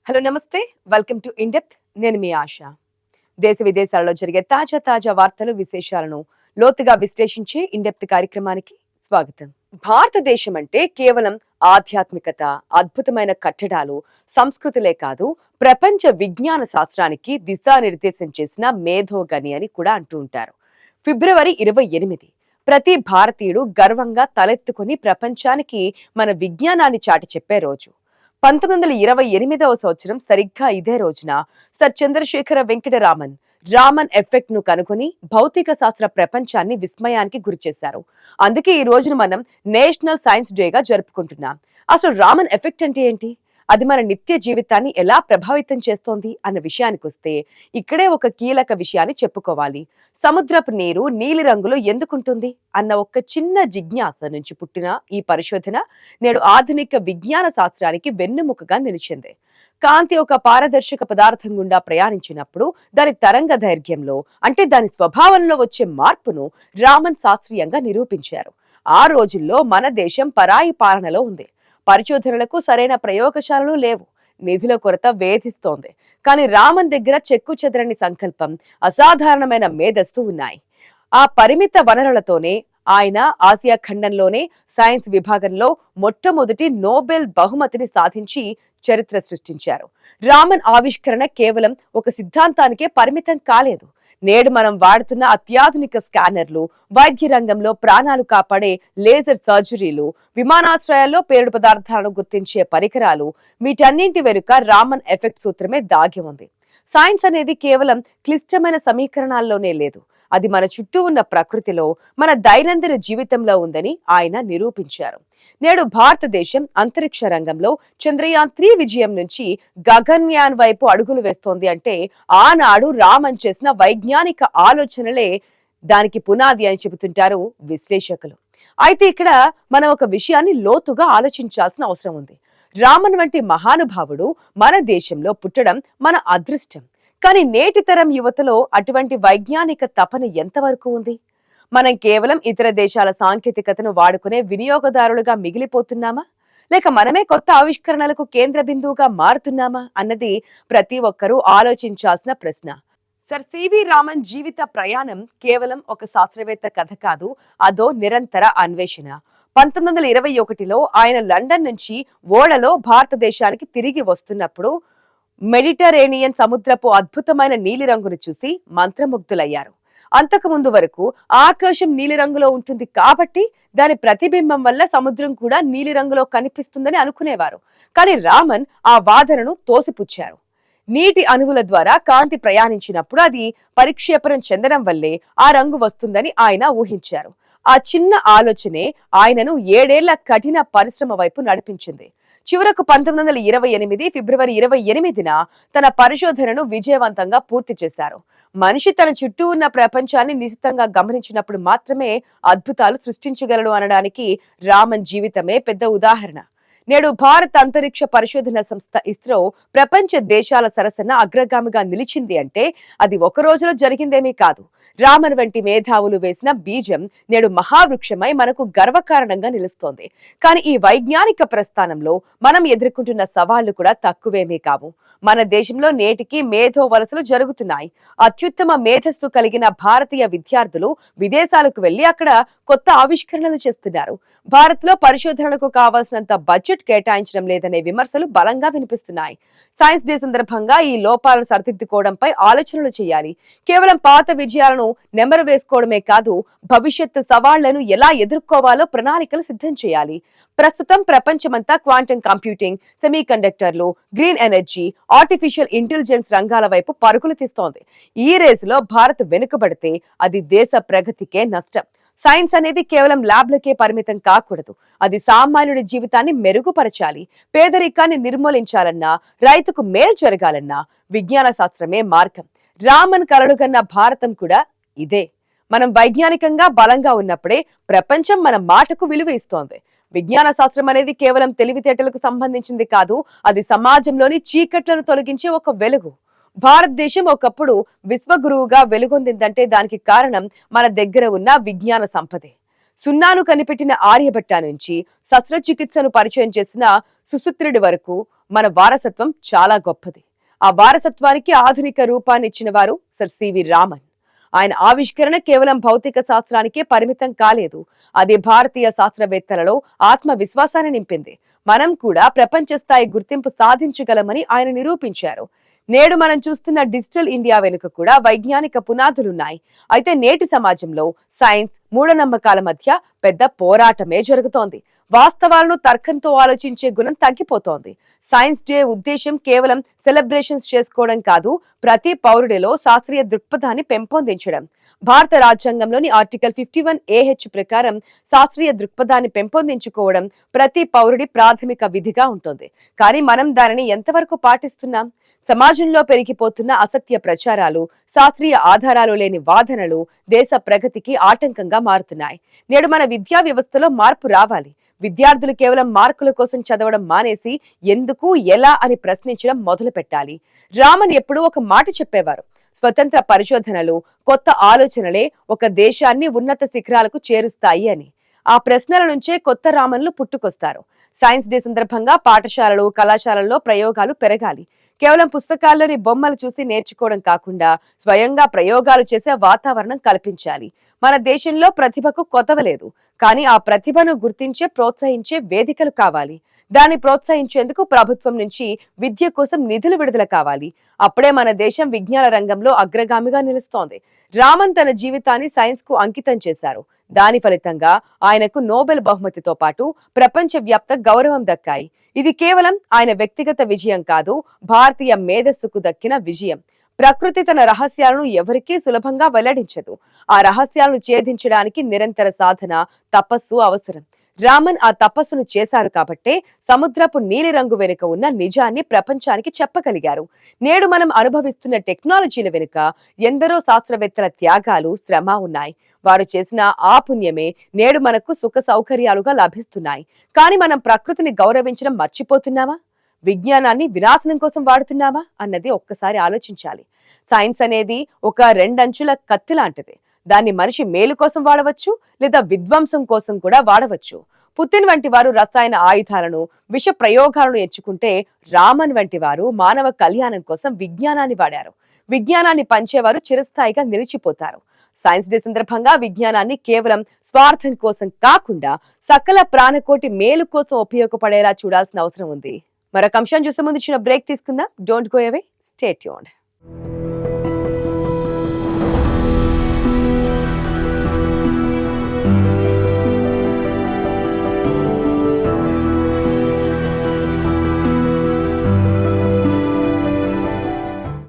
Hello నమస్తే. Welcome to in depth. నేను మీ ఆశ. దేశ విదేశాలలో జరిగే తాజా వార్తలు, విశేషాలను లోతుగా విశ్లేషించే ఇన్‌డెప్త్ కార్యక్రమానికి స్వాగతం. భారతదేశం అంటే కేవలం ఆధ్యాత్మికత, అద్భుతమైన కట్టడాలు, సంస్కృతులే కాదు, ప్రపంచ విజ్ఞాన శాస్త్రానికి దిశానిర్దేశం చేసిన మేధోగని అని కూడా అంటూ ఉంటారు. ఫిబ్రవరి 28 ప్రతి భారతీయుడు గర్వంగా తలెత్తుకుని ప్రపంచానికి మన విజ్ఞానాన్ని చాటి చెప్పే రోజు. 1928వ సంవత్సరం సరిగ్గా ఇదే రోజున సర్ చంద్రశేఖర వెంకట రామన్ ఎఫెక్ట్ ను కనుగొని భౌతిక శాస్త్ర ప్రపంచాన్ని విస్మయానికి గురిచేశారు. అందుకే ఈ రోజున మనం నేషనల్ సైన్స్ డేగా జరుపుకుంటున్నాం. అసలు రామన్ ఎఫెక్ట్ అంటే ఏంటి? అది మన నిత్య జీవితాన్ని ఎలా ప్రభావితం చేస్తోంది అన్న విషయానికి వస్తే ఇక్కడే ఒక కీలక విషయాన్ని చెప్పుకోవాలి. సముద్రపు నీరు నీలి రంగులో ఎందుకుంటుంది అన్న ఒక చిన్న జిజ్ఞాస నుంచి పుట్టిన ఈ పరిశోధన నేడు ఆధునిక విజ్ఞాన శాస్త్రానికి వెన్నెముకగా నిలిచింది. కాంతి ఒక పారదర్శక పదార్థం గుండా ప్రయాణించినప్పుడు దాని తరంగ దైర్ఘ్యంలో అంటే దాని స్వభావంలో వచ్చే మార్పును రామన్ శాస్త్రీయంగా నిరూపించారు. ఆ రోజుల్లో మన దేశం పరాయి పాలనలో ఉంది. పరిశోధనలకు సరైన ప్రయోగశాలలు లేవు. నిధుల కొరత వేధిస్తోంది. కానీ రామన్ దగ్గర చెక్కు చెదరని సంకల్పం, అసాధారణమైన మేధస్సు ఉన్నాయి. ఆ పరిమిత వనరులతోనే ఆయన ఆసియా ఖండంలోనే సైన్స్ విభాగంలో మొట్టమొదటి నోబెల్ బహుమతిని సాధించి చరిత్ర సృష్టించారు. రామన్ ఆవిష్కరణ కేవలం ఒక సిద్ధాంతానికే పరిమితం కాలేదు. నేడు మనం వాడుతున్న అత్యాధునిక స్కానర్లు, వైద్య రంగంలో ప్రాణాలు కాపాడే లేజర్ సర్జరీలు, విమానాశ్రయాల్లో పేలుడు పదార్థాలను గుర్తించే పరికరాలు, వీటన్నింటి వెనుక రామన్ ఎఫెక్ట్ సూత్రమే దాగి ఉంది. సైన్స్ అనేది కేవలం క్లిష్టమైన సమీకరణాల్లోనే లేదు. అది మన చుట్టూ ఉన్న ప్రకృతిలో, మన దైనందిన జీవితంలో ఉందని ఆయన నిరూపించారు. నేడు భారతదేశం అంతరిక్ష రంగంలో చంద్రయాన్-3 విజయం నుంచి గగన్యాన్ వైపు అడుగులు వేస్తోంది అంటే ఆనాడు రామన్ చేసిన వైజ్ఞానిక ఆలోచనలే దానికి పునాది అని చెబుతుంటారు విశ్లేషకులు. అయితే ఇక్కడ మనం ఒక విషయాన్ని లోతుగా ఆలోచించాల్సిన అవసరం ఉంది. రామన్ వంటి మహానుభావుడు మన దేశంలో పుట్టడం మన అదృష్టం. కానీ నేటి తరం యువతలో అటువంటి వైజ్ఞానిక తపన ఎంతవరకు ఉంది? మనం కేవలం ఇతర దేశాల సాంకేతికతను వాడుకునే వినియోగదారులుగా మిగిలిపోతున్నామా, లేక మనమే కొత్త ఆవిష్కరణలకు కేంద్ర బిందువుగా మారుతున్నామా అన్నది ప్రతి ఒక్కరూ ఆలోచించాల్సిన ప్రశ్న. సర్ సివి రామన్ జీవిత ప్రయాణం కేవలం ఒక శాస్త్రవేత్త కథ కాదు, అదో నిరంతర అన్వేషణ. 1921లో ఆయన లండన్ నుంచి ఓడలో భారతదేశానికి తిరిగి వస్తున్నప్పుడు మెడిటరేనియన్ సముద్రపు అద్భుతమైన నీలిరంగును చూసి మంత్రముగ్ధులయ్యారు. అంతకుముందు వరకు ఆకాశం నీలిరంగులో ఉంటుంది కాబట్టి దాని ప్రతిబింబం వల్ల సముద్రం కూడా నీలిరంగులో కనిపిస్తుందని అనుకునేవారు. కానీ రామన్ ఆ వాదనను తోసిపుచ్చారు. నీటి అణువుల ద్వారా కాంతి ప్రయాణించినప్పుడు అది పరిక్షేపణం చెందడం వల్లే ఆ రంగు వస్తుందని ఆయన ఊహించారు. ఆ చిన్న ఆలోచనే ఆయనను 7 ఏళ్ల కఠిన పరిశ్రమ వైపు నడిపించింది. చివరకు 1928 ఫిబ్రవరి 28న తన పరిశోధనను విజయవంతంగా పూర్తి చేశారు. మనిషి తన చుట్టూ ఉన్న ప్రపంచాన్ని నిశితంగా గమనించినప్పుడు మాత్రమే అద్భుతాలు సృష్టించగలడు అనడానికి రామన్ జీవితమే పెద్ద ఉదాహరణ. నేడు భారత అంతరిక్ష పరిశోధన సంస్థ ఇస్రో ప్రపంచ దేశాల సరసన అగ్రగామిగా నిలిచింది అంటే అది ఒక రోజులో జరిగిందేమీ కాదు. రామన్ వంటి మేధావులు వేసిన బీజం నేడు మహావృక్షమై మనకు గర్వకారణంగా నిలుస్తోంది. కానీ ఈ వైజ్ఞానిక ప్రస్థానంలో మనం ఎదుర్కొంటున్న సవాళ్లు కూడా తక్కువేమీ కావు. మన దేశంలో నేటికి మేధో వలసలు జరుగుతున్నాయి. అత్యుత్తమ మేధస్సు కలిగిన భారతీయ విద్యార్థులు విదేశాలకు వెళ్లి అక్కడ కొత్త ఆవిష్కరణలు చేస్తున్నారు. భారత్ లో పరిశోధనలకు కావాల్సినంత బడ్జెట్ కేటాయించడం లేదనే విమర్శలు బలంగా వినిపిస్తున్నాయి. సైన్స్ డే సందర్భంగా ఈ లోపాలను సరిదిద్దుకోవడంపై ఆలోచనలు చేయాలి. కేవలం పాత విజయాలను నెమరు వేసుకోవడమే కాదు, భవిష్యత్తు సవాళ్లను ఎలా ఎదుర్కోవాలో ప్రణాళికలు సిద్ధం చేయాలి. ప్రస్తుతం ప్రపంచమంతా క్వాంటం కంప్యూటింగ్, సెమీ కండక్టర్లు, గ్రీన్ ఎనర్జీ, ఆర్టిఫిషియల్ ఇంటెలిజెన్స్ రంగాల వైపు పరుగులు తీస్తోంది. ఈ రేసులో భారత్ వెనుకబడితే అది దేశ ప్రగతికే నష్టం. సైన్స్ అనేది కేవలం ల్యాబ్లకే పరిమితం కాకూడదు. అది సామాన్యుడి జీవితాన్ని మెరుగుపరచాలి. పేదరికాన్ని నిర్మూలించాలన్నా, రైతుకు మేలు జరగాలన్నా విజ్ఞాన శాస్త్రమే మార్గం. రామన్ కలలుగన్న భారతం కూడా ఇదే. మనం వైజ్ఞానికంగా బలంగా ఉన్నప్పుడే ప్రపంచం మన మాటకు విలువ ఇస్తోంది. విజ్ఞాన శాస్త్రం అనేది కేవలం తెలివితేటలకు సంబంధించింది కాదు, అది సమాజంలోని చీకట్లను తొలగించే ఒక వెలుగు. భారతదేశం ఒకప్పుడు విశ్వగురువుగా వెలుగొందిందంటే దానికి కారణం మన దగ్గర ఉన్న విజ్ఞాన సంపదే. సున్నాను కనిపెట్టిన ఆర్యభట్ట నుంచి శస్త్రచికిత్సను పరిచయం చేసిన సుసూత్రుడి వరకు మన వారసత్వం చాలా గొప్పది. ఆ వారసత్వానికి ఆధునిక రూపాన్ని ఇచ్చిన వారు సర్ సివి రామన్. ఆయన ఆవిష్కరణ కేవలం భౌతిక శాస్త్రానికే పరిమితం కాలేదు. అది భారతీయ శాస్త్రవేత్తలలో ఆత్మవిశ్వాసాన్ని నింపింది. మనం కూడా ప్రపంచ స్థాయి గుర్తింపు సాధించగలమని ఆయన నిరూపించారు. నేడు మనం చూస్తున్న డిజిటల్ ఇండియా వెనుక కూడా వైజ్ఞానిక పునాదులున్నాయి. అయితే నేటి సమాజంలో సైన్స్, మూఢనమ్మకాల మధ్య పెద్ద పోరాటమే జరుగుతోంది. వాస్తవాలను తర్కంతో ఆలోచించే గుణం తగ్గిపోతోంది. సైన్స్ డే ఉద్దేశం కేవలం సెలబ్రేషన్స్ చేసుకోవడం కాదు, ప్రతి పౌరుడిలో శాస్త్రీయ దృక్పథాన్ని పెంపొందించడం. భారత రాజ్యాంగంలోని ఆర్టికల్ 51AH ప్రకారం శాస్త్రీయ దృక్పథాన్ని పెంపొందించుకోవడం ప్రతి పౌరుడి ప్రాథమిక విధిగా ఉంటుంది. కానీ మనం దానిని ఎంతవరకు పాటిస్తున్నాం? సమాజంలో పెరిగిపోతున్న అసత్య ప్రచారాలు, శాస్త్రీయ ఆధారాలు లేని వాదనలు దేశ ప్రగతికి ఆటంకంగా మారుతున్నాయి. నేడు మన విద్యా వ్యవస్థలో మార్పు రావాలి. విద్యార్థులు కేవలం మార్కుల కోసం చదవడం మానేసి ఎందుకు, ఎలా అని ప్రశ్నించడం మొదలు పెట్టాలి. రామన్ ఎప్పుడూ ఒక మాట చెప్పేవారు: స్వతంత్ర పరిశోధనలు, కొత్త ఆలోచనలే ఒక దేశాన్ని ఉన్నత శిఖరాలకు చేరుస్తాయి అని. ఆ ప్రశ్నల నుంచే కొత్త రామన్లు పుట్టుకొస్తారు. సైన్స్ డే సందర్భంగా పాఠశాలలు, కళాశాలల్లో ప్రయోగాలు పెరగాలి. కేవలం పుస్తకాల్లోని బొమ్మలు చూసి నేర్చుకోవడం కాకుండా స్వయంగా ప్రయోగాలు చేసే వాతావరణం కల్పించాలి. మన దేశంలో ప్రతిభకు కొదవలేదు, కానీ ఆ ప్రతిభను గుర్తించే, ప్రోత్సహించే వేదికలు కావాలి. దాన్ని ప్రోత్సహించేందుకు ప్రభుత్వం నుంచి విద్య కోసం నిధులు విడుదల కావాలి. అప్పుడే మన దేశం విజ్ఞాన రంగంలో అగ్రగామిగా నిలుస్తోంది. రామన్ తన జీవితాన్ని సైన్స్ కు అంకితం చేశారు. దాని ఫలితంగా ఆయనకు నోబెల్ బహుమతితో పాటు ప్రపంచ వ్యాప్త గౌరవం దక్కాయి. ఇది కేవలం ఆయన వ్యక్తిగత విజయం కాదు, భారతీయ మేధస్సుకు దక్కిన విజయం. ప్రకృతి తన రహస్యాలను ఎవరికీ సులభంగా వెల్లడించదు. ఆ రహస్యాలను ఛేదించడానికి నిరంతర సాధన, తపస్సు అవసరం. రామన్ ఆ తపస్సును చేశారు కాబట్టే సముద్రపు నీలి రంగు వెనుక ఉన్న నిజాన్ని ప్రపంచానికి చెప్పగలిగారు. నేడు మనం అనుభవిస్తున్న టెక్నాలజీల వెనుక ఎందరో శాస్త్రవేత్తల త్యాగాలు, శ్రమ ఉన్నాయి. వారు చేసిన ఆ పుణ్యమే నేడు మనకు సుఖ సౌకర్యాలుగా లభిస్తున్నాయి. కానీ మనం ప్రకృతిని గౌరవించడం మర్చిపోతున్నామా? విజ్ఞానాన్ని వినాశనం కోసం వాడుతున్నామా అన్నది ఒక్కసారి ఆలోచించాలి. సైన్స్ అనేది ఒక రెండంచుల కత్తి లాంటిది. దాన్ని మనిషి మేలు కోసం వాడవచ్చు, లేదా విధ్వంసం కోసం కూడా వాడవచ్చు. పుతిన్ వంటి వారు రసాయన ఆయుధాలను, విష ప్రయోగాలను ఎంచుకుంటే, రామన్ వంటి వారు మానవ కళ్యాణం కోసం విజ్ఞానాన్ని వాడారు. విజ్ఞానాన్ని పంచేవారు చిరస్థాయిగా నిలిచిపోతారు. సైన్స్ డే సందర్భంగా విజ్ఞానాన్ని కేవలం స్వార్థం కోసం కాకుండా సకల ప్రాణకోటి మేలు కోసం ఉపయోగపడేలా చూడాల్సిన అవసరం ఉంది. మరొక అంశం చూసే ముందు చిన్న బ్రేక్ తీసుకుందాం. Don't go away, stay tuned.